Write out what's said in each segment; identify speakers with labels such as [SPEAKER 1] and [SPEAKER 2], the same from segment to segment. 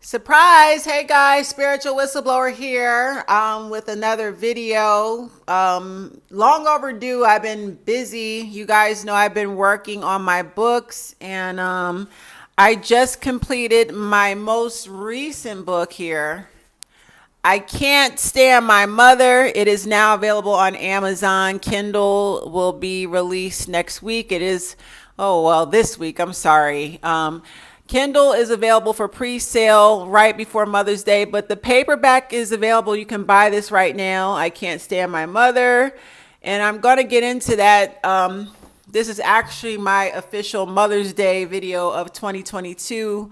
[SPEAKER 1] Surprise! Hey guys, spiritual whistleblower here with another video. Long overdue. I've been busy. You guys know I've been working on my books, and I just completed my most recent book here. I Can't Stand My Mother. It is now available on Amazon. Kindle will be released next week. It is, oh, well, this week. I'm sorry. Kindle is available for pre-sale right before Mother's Day, but the paperback is available. You can buy this right now. I Can't Stand My Mother. And I'm going to get into that. This is actually my official Mother's Day video of 2022.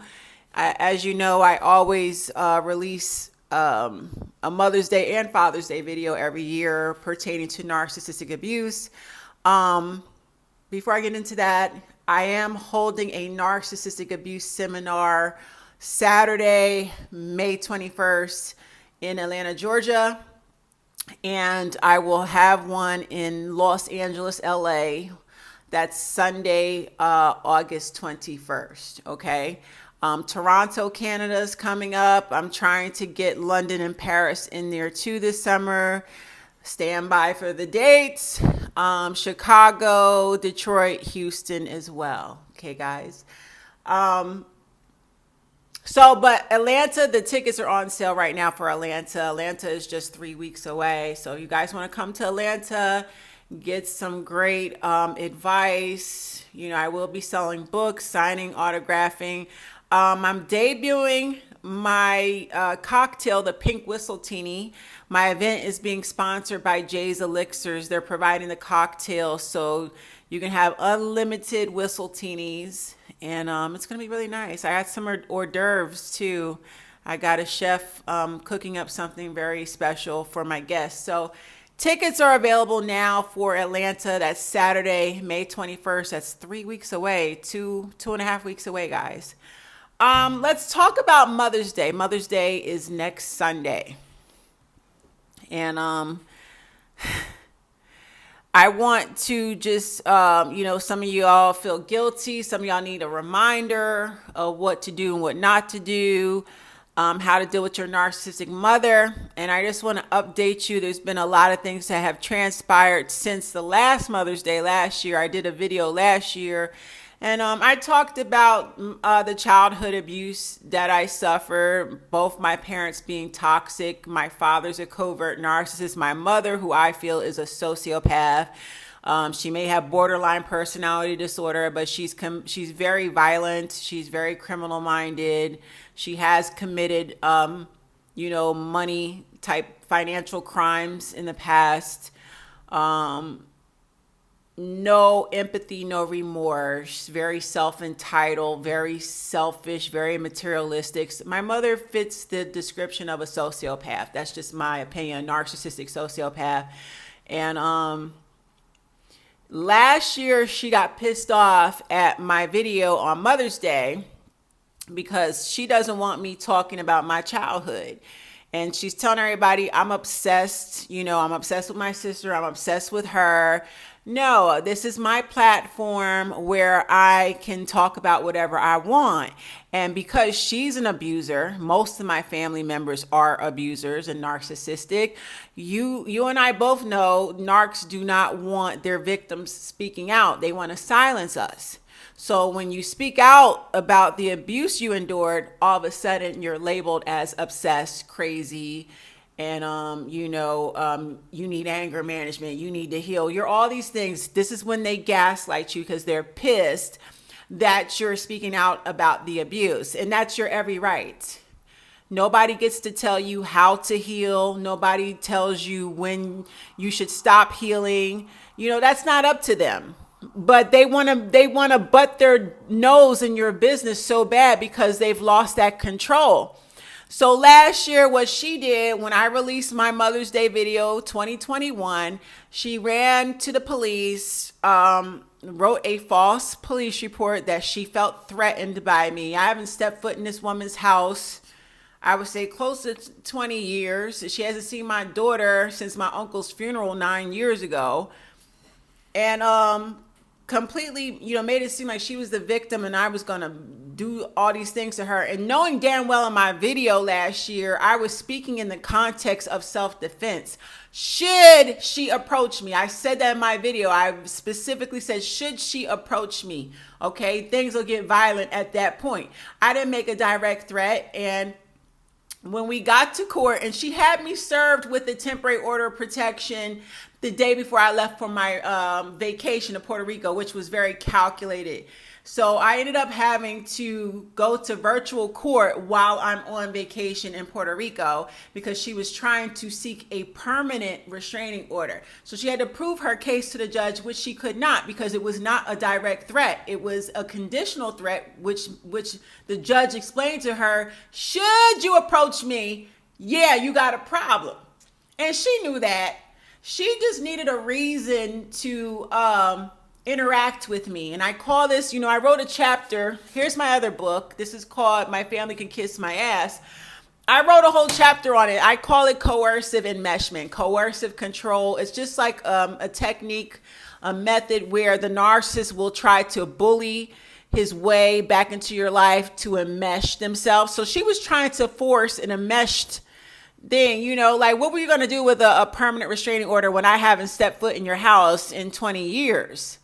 [SPEAKER 1] As you know, I always release a Mother's Day and Father's Day video every year pertaining to narcissistic abuse. Before I get into that, I am holding a narcissistic abuse seminar Saturday, May 21st in Atlanta, Georgia. And I will have one in Los Angeles, LA. That's Sunday, August 21st. Okay. Toronto, Canada is coming up. I'm trying to get London and Paris in there too this summer. Stand by for the dates. Chicago, Detroit, Houston as well. Okay, guys. But Atlanta, the tickets are on sale right now for Atlanta. Atlanta is just 3 weeks away. So you guys want to come to Atlanta, get some great advice. You know, I will be selling books, signing, autographing. I'm debuting my cocktail, the Pink Whistletini. My event is being sponsored by Jay's Elixirs. They're providing the cocktail so you can have unlimited Whistletinis, and it's going to be really nice. I got some hors d'oeuvres too. I got a chef cooking up something very special for my guests. So tickets are available now for Atlanta. That's Saturday, May 21st. That's 3 weeks away, two and a half weeks away, guys. Let's talk about Mother's Day. Mother's Day is next Sunday. And I want to just, some of y'all feel guilty. Some of y'all need a reminder of what to do and what not to do, how to deal with your narcissistic mother. And I just want to update you. There's been a lot of things that have transpired since the last Mother's Day last year. I did a video last year. And I talked about the childhood abuse that I suffered, both my parents being toxic, my father's a covert narcissist, my mother, who I feel is a sociopath. She may have borderline personality disorder, but she's very violent. She's very criminal minded. She has committed, money type financial crimes in the past. No empathy, no remorse, very self-entitled, very selfish, very materialistic. My mother fits the description of a sociopath. That's just my opinion, narcissistic sociopath. And last year she got pissed off at my video on Mother's Day because she doesn't want me talking about my childhood. And she's telling everybody I'm obsessed. I'm obsessed with my sister. I'm obsessed with her. No, this is my platform where I can talk about whatever I want. And because she's an abuser, most of my family members are abusers and narcissistic. You and I both know narcs do not want their victims speaking out. They want to silence us. So when you speak out about the abuse you endured, all of a sudden you're labeled as obsessed, crazy, and you need anger management, you need to heal. You're all these things. This is when they gaslight you because they're pissed that you're speaking out about the abuse, and that's your every right. Nobody gets to tell you how to heal. Nobody tells you when you should stop healing. That's not up to them. But they want to butt their nose in your business so bad because they've lost that control. So last year, what she did when I released my Mother's Day video 2021, she ran to the police, wrote a false police report that she felt threatened by me. I haven't stepped foot in this woman's house, I would say, close to 20 years. She hasn't seen my daughter since my uncle's funeral 9 years ago. And completely, made it seem like she was the victim and I was going to do all these things to her. And knowing damn well in my video last year, I was speaking in the context of self-defense. Should she approach me? I said that in my video. I specifically said, should she approach me? Okay, things will get violent at that point. I didn't make a direct threat. And when we got to court, and she had me served with the temporary order of protection the day before I left for my vacation to Puerto Rico, which was very calculated. So I ended up having to go to virtual court while I'm on vacation in Puerto Rico because she was trying to seek a permanent restraining order. So she had to prove her case to the judge, which she could not because it was not a direct threat. It was a conditional threat, which the judge explained to her, should you approach me, yeah, you got a problem. And she knew that. She just needed a reason to interact with me. And I call this, I wrote a chapter. Here's my other book. This is called My Family Can Kiss My Ass. I wrote a whole chapter on it. I call it coercive enmeshment, coercive control. It's just like a technique, a method where the narcissist will try to bully his way back into your life to enmesh themselves. So she was trying to force an enmeshed thing, like what were you going to do with a permanent restraining order when I haven't stepped foot in your house in 20 years?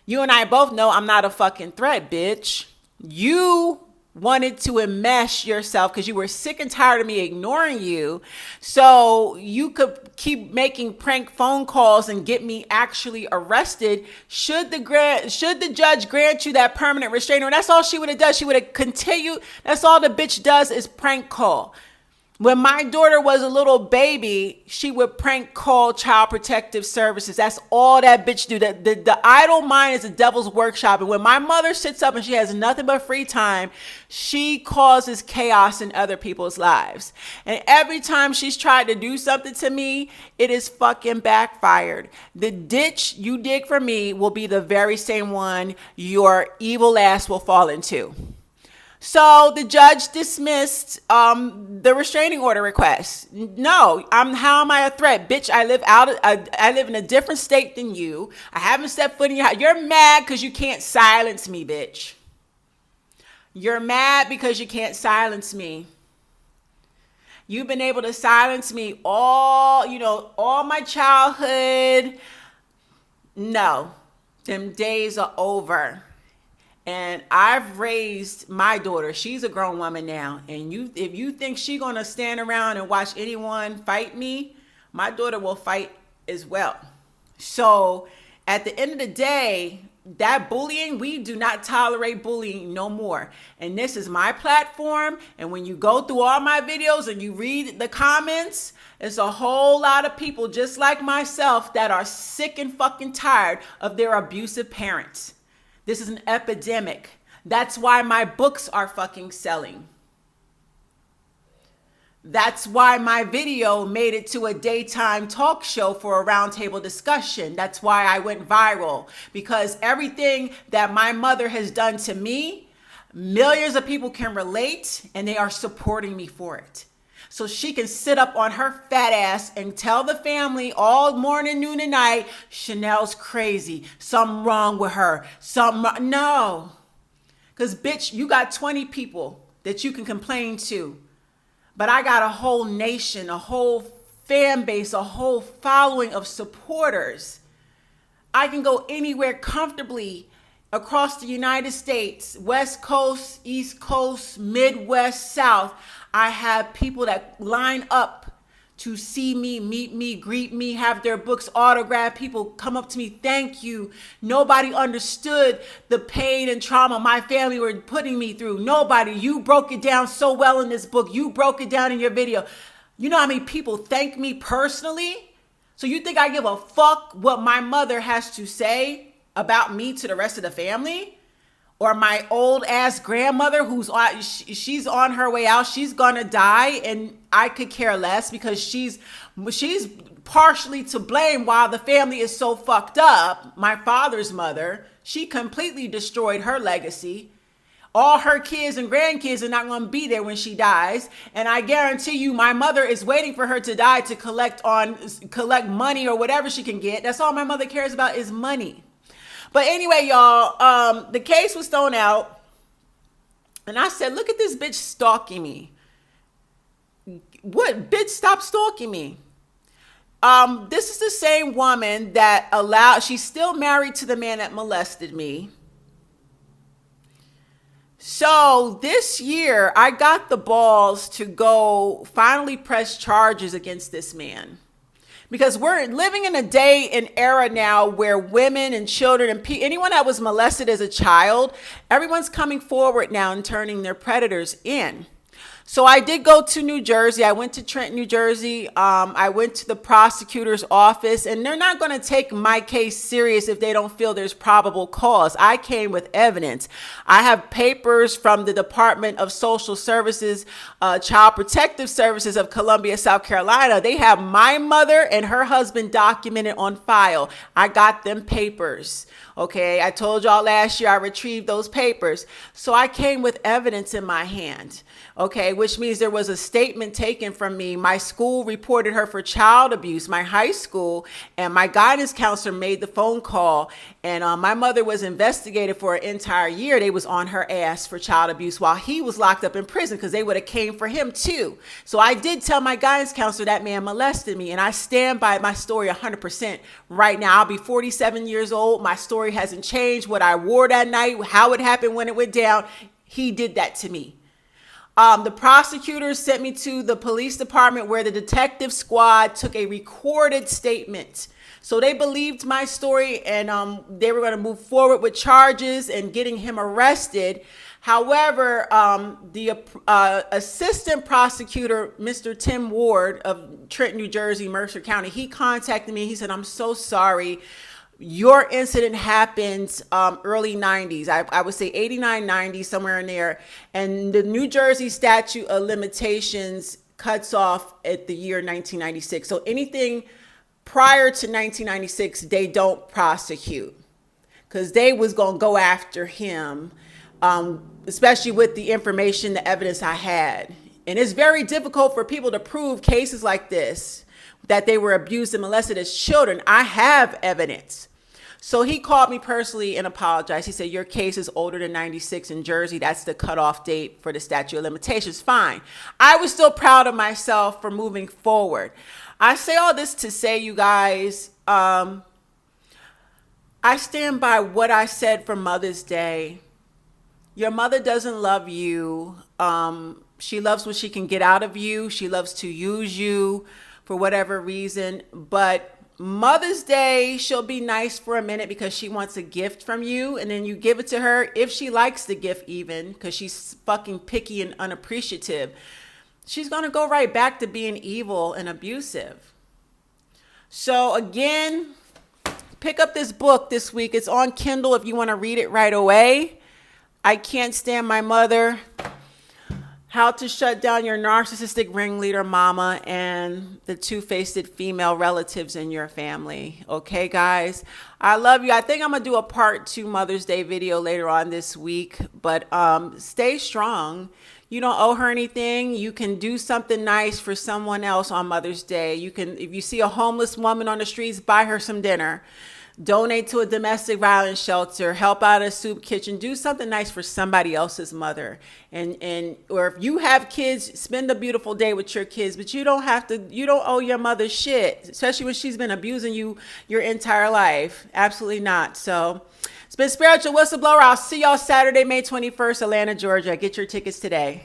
[SPEAKER 1] You and I both know I'm not a fucking threat, bitch. You wanted to enmesh yourself because you were sick and tired of me ignoring you. So you could keep making prank phone calls and get me actually arrested. Should the judge grant you that permanent restraining order? That's all she would have done. She would have continued. That's all the bitch does is prank call. When my daughter was a little baby, she would prank call Child Protective Services. That's all that bitch do. The idle mind is the devil's workshop. And when my mother sits up and she has nothing but free time, she causes chaos in other people's lives. And every time she's tried to do something to me, it is fucking backfired. The ditch you dig for me will be the very same one your evil ass will fall into. So the judge dismissed the restraining order request. No, how am I a threat? Bitch, I live in a different state than you. I haven't stepped foot in your house. You're mad because you can't silence me, bitch. You're mad because you can't silence me. You've been able to silence me all my childhood. No, them days are over. And I've raised my daughter. She's a grown woman now. And if you think she's going to stand around and watch anyone fight me, my daughter will fight as well. So at the end of the day, that bullying, we do not tolerate bullying no more. And this is my platform. And when you go through all my videos and you read the comments, there's a whole lot of people just like myself that are sick and fucking tired of their abusive parents. This is an epidemic. That's why my books are fucking selling. That's why my video made it to a daytime talk show for a roundtable discussion. That's why I went viral. Because everything that my mother has done to me, millions of people can relate and they are supporting me for it. So she can sit up on her fat ass and tell the family all morning, noon, and night, Chanel's crazy. Something wrong with her. No. Because, bitch, you got 20 people that you can complain to. But I got a whole nation, a whole fan base, a whole following of supporters. I can go anywhere comfortably across the United States, West Coast, East Coast, Midwest, South. I have people that line up to see me, meet me, greet me, have their books autographed. People come up to me, thank you. Nobody understood the pain and trauma my family were putting me through. Nobody. You broke it down so well in this book. You broke it down in your video. You know how many people thank me personally? So you think I give a fuck what my mother has to say about me to the rest of the family? Or my old ass grandmother she's on her way out. She's gonna die and I could care less because she's partially to blame while the family is so fucked up. My father's mother, she completely destroyed her legacy. All her kids and grandkids are not gonna be there when she dies. And I guarantee you my mother is waiting for her to die to collect money or whatever she can get. That's all my mother cares about is money. But anyway, y'all, the case was thrown out. And I said, look at this bitch stalking me. What? Bitch, stop stalking me. This is the same woman that she's still married to the man that molested me. So this year, I got the balls to go finally press charges against this man. Because we're living in a day and era now where women and children and anyone that was molested as a child, everyone's coming forward now and turning their predators in. So I did go to New Jersey. I went to Trenton, New Jersey. I went to the prosecutor's office, and they're not going to take my case serious if they don't feel there's probable cause. I came with evidence. I have papers from the Department of Social Services, Child Protective Services of Columbia, South Carolina. They have my mother and her husband documented on file. I got them papers. Okay, I told y'all last year I retrieved those papers. So I came with evidence in my hand. Okay, which means there was a statement taken from me. My school reported her for child abuse, my high school, and my guidance counselor made the phone call. And my mother was investigated for an entire year. They was on her ass for child abuse while he was locked up in prison because they would have came for him too. So I did tell my guidance counselor that man molested me, and I stand by my story 100% right now. I'll be 47 years old. My story hasn't changed. What I wore that night, how it happened when it went down, he did that to me. The prosecutors sent me to the police department where the detective squad took a recorded statement. So they believed my story, and they were going to move forward with charges and getting him arrested. However, the assistant prosecutor, Mr. Tim Ward of Trenton, New Jersey, Mercer County, he contacted me. He said, I'm so sorry. Your incident happened early 90s. I would say 89, 90, somewhere in there. And the New Jersey statute of limitations cuts off at the year 1996. So anything prior to 1996, they don't prosecute because they was going to go after him, especially with the information, the evidence I had. And it's very difficult for people to prove cases like this, that they were abused and molested as children. I have evidence. So he called me personally and apologized. He said, your case is older than 96 in Jersey. That's the cutoff date for the statute of limitations. Fine. I was still proud of myself for moving forward. I say all this to say, you guys, I stand by what I said for Mother's Day. Your mother doesn't love you. She loves what she can get out of you. She loves to use you for whatever reason. But Mother's Day, she'll be nice for a minute because she wants a gift from you. And then you give it to her if she likes the gift even, because she's fucking picky and unappreciative. She's going to go right back to being evil and abusive. So again, pick up this book this week. It's on Kindle if you want to read it right away. I Can't Stand My Mother. How to Shut Down Your Narcissistic Ringleader Mama and the Two-Faced Female Relatives in Your Family. Okay, guys? I love you. I think I'm going to do a part 2 Mother's Day video later on this week. But stay strong. You don't owe her anything. You can do something nice for someone else on Mother's Day. You can, if you see a homeless woman on the streets, buy her some dinner. Donate to a domestic violence shelter, help out a soup kitchen, do something nice for somebody else's mother. And or if you have kids, spend a beautiful day with your kids, but you don't owe your mother shit, especially when she's been abusing you your entire life. Absolutely not. So it's been Spiritual Whistleblower. I'll see y'all Saturday, May 21st, Atlanta, Georgia. Get your tickets today.